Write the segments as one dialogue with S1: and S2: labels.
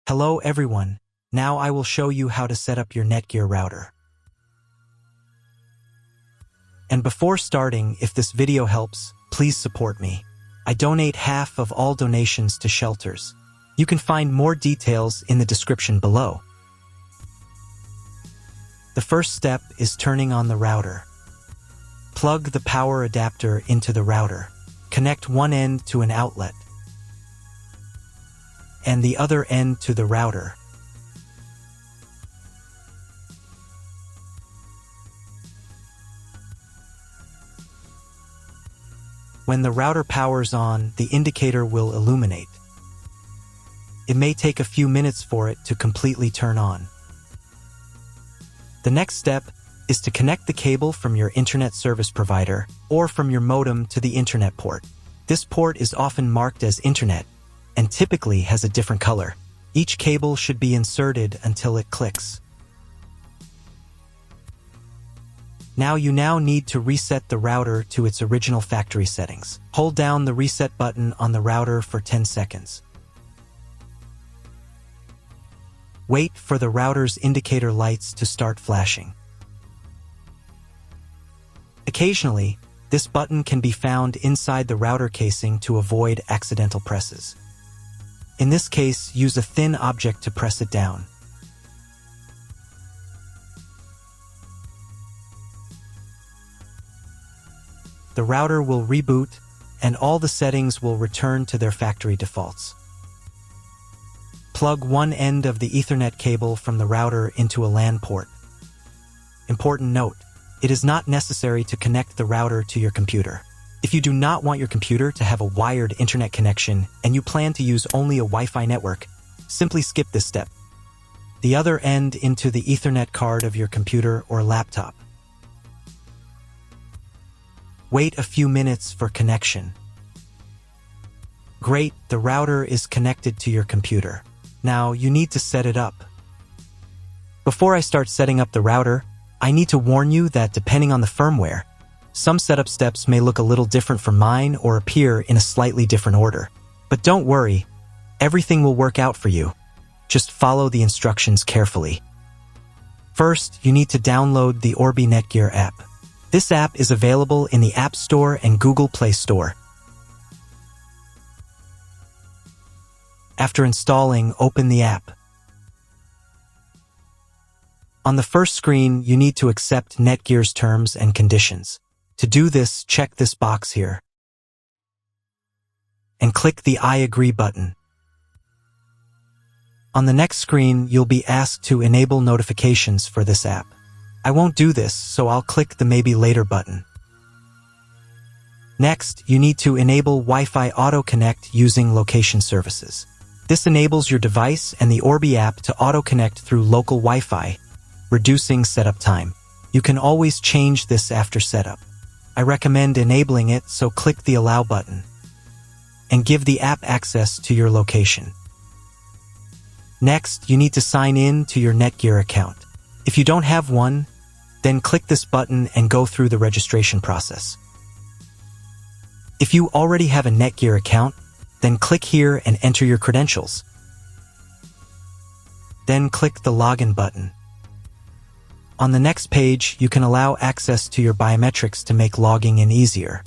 S1: Hello everyone, now I will show you how to set up your NETGEAR router. And before starting, if this video helps, please support me. I donate half of all donations to shelters. You can find more details in the description below. The first step is turning on the router. Plug the power adapter into the router. Connect one end to an outlet and the other end to the router. When the router powers on, the indicator will illuminate. It may take a few minutes for it to completely turn on. The next step is to connect the cable from your internet service provider or from your modem to the internet port. This port is often marked as internet and typically has a different color. Each cable should be inserted until it clicks. You now need to reset the router to its original factory settings. Hold down the reset button on the router for 10 seconds. Wait for the router's indicator lights to start flashing. Occasionally, this button can be found inside the router casing to avoid accidental presses. In this case, use a thin object to press it down. The router will reboot, and all the settings will return to their factory defaults. Plug one end of the Ethernet cable from the router into a LAN port. Important note, it is not necessary to connect the router to your computer. If you do not want your computer to have a wired internet connection and you plan to use only a Wi-Fi network, simply skip this step. The other end into the Ethernet card of your computer or laptop. Wait a few minutes for connection. Great, the router is connected to your computer. Now you need to set it up. Before I start setting up the router, I need to warn you that depending on the firmware, some setup steps may look a little different from mine or appear in a slightly different order. But don't worry, everything will work out for you. Just follow the instructions carefully. First, you need to download the Orbi NETGEAR app. This app is available in the App Store and Google Play Store. After installing, open the app. On the first screen, you need to accept NETGEAR's terms and conditions. To do this, check this box here and click the I agree button. On the next screen, you'll be asked to enable notifications for this app. I won't do this, so I'll click the Maybe Later button. Next, you need to enable Wi-Fi Auto Connect using location services. This enables your device and the Orbi app to auto-connect through local Wi-Fi, reducing setup time. You can always change this after setup. I recommend enabling it, so click the Allow button and give the app access to your location. Next, you need to sign in to your NETGEAR account. If you don't have one, then click this button and go through the registration process. If you already have a NETGEAR account, then click here and enter your credentials. Then click the Login button. On the next page, you can allow access to your biometrics to make logging in easier.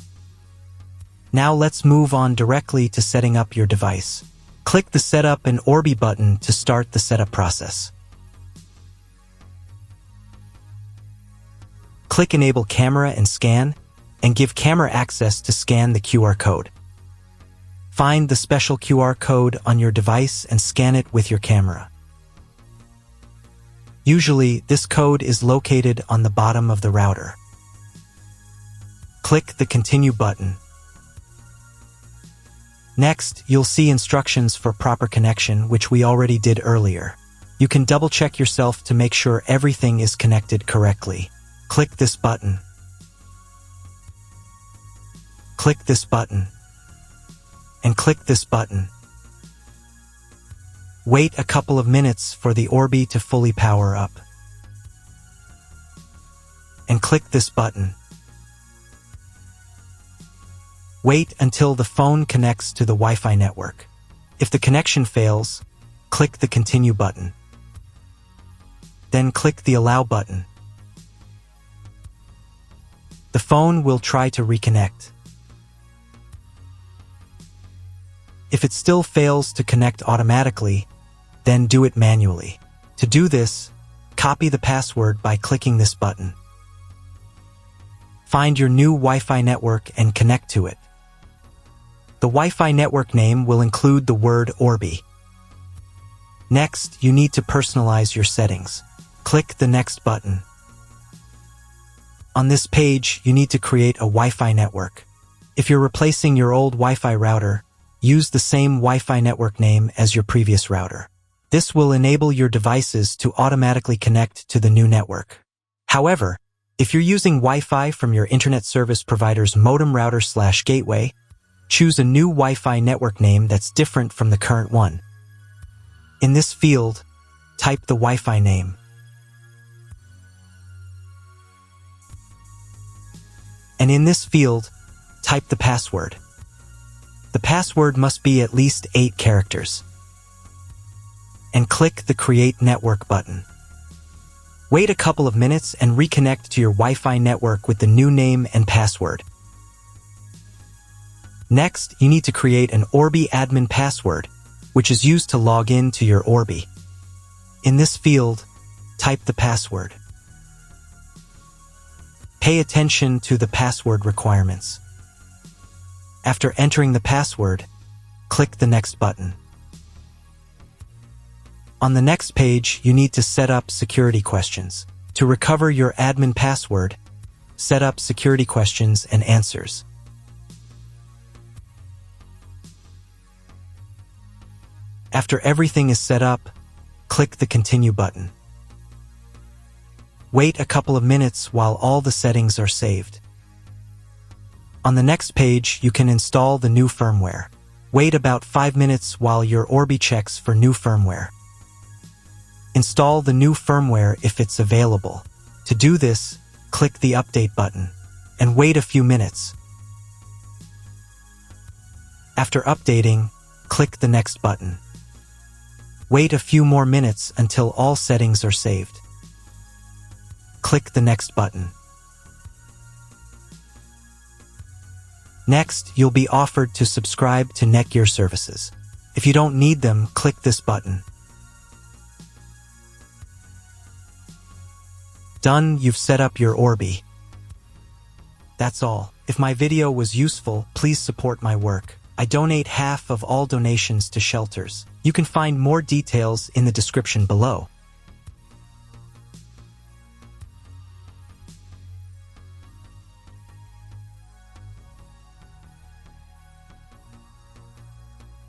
S1: Now let's move on directly to setting up your device. Click the Setup and Orbi button to start the setup process. Click Enable Camera and Scan, and give camera access to scan the QR code. Find the special QR code on your device and scan it with your camera. Usually, this code is located on the bottom of the router. Click the Continue button. Next, you'll see instructions for proper connection, which we already did earlier. You can double-check yourself to make sure everything is connected correctly. Click this button. Click this button. And click this button. Wait a couple of minutes for the Orbi to fully power up. And click this button. Wait until the phone connects to the Wi-Fi network. If the connection fails, click the Continue button. Then click the Allow button. The phone will try to reconnect. If it still fails to connect automatically, then do it manually. To do this, copy the password by clicking this button. Find your new Wi-Fi network and connect to it. The Wi-Fi network name will include the word Orbi. Next, you need to personalize your settings. Click the Next button. On this page, you need to create a Wi-Fi network. If you're replacing your old Wi-Fi router, use the same Wi-Fi network name as your previous router. This will enable your devices to automatically connect to the new network. However, if you're using Wi-Fi from your internet service provider's modem router/gateway, choose a new Wi-Fi network name that's different from the current one. In this field, type the Wi-Fi name. And in this field, type the password. The password must be at least 8 characters. And click the Create Network button. Wait a couple of minutes and reconnect to your Wi-Fi network with the new name and password. Next, you need to create an Orbi admin password, which is used to log in to your Orbi. In this field, type the password. Pay attention to the password requirements. After entering the password, click the Next button. On the next page, you need to set up security questions. To recover your admin password, set up security questions and answers. After everything is set up, click the Continue button. Wait a couple of minutes while all the settings are saved. On the next page, you can install the new firmware. Wait about 5 minutes while your Orbi checks for new firmware. Install the new firmware if it's available. To do this, click the Update button and wait a few minutes. After updating, click the Next button. Wait a few more minutes until all settings are saved. Click the Next button. Next, you'll be offered to subscribe to NETGEAR services. If you don't need them, click this button. Done, you've set up your Orbi. That's all. If my video was useful, please support my work. I donate half of all donations to shelters. You can find more details in the description below.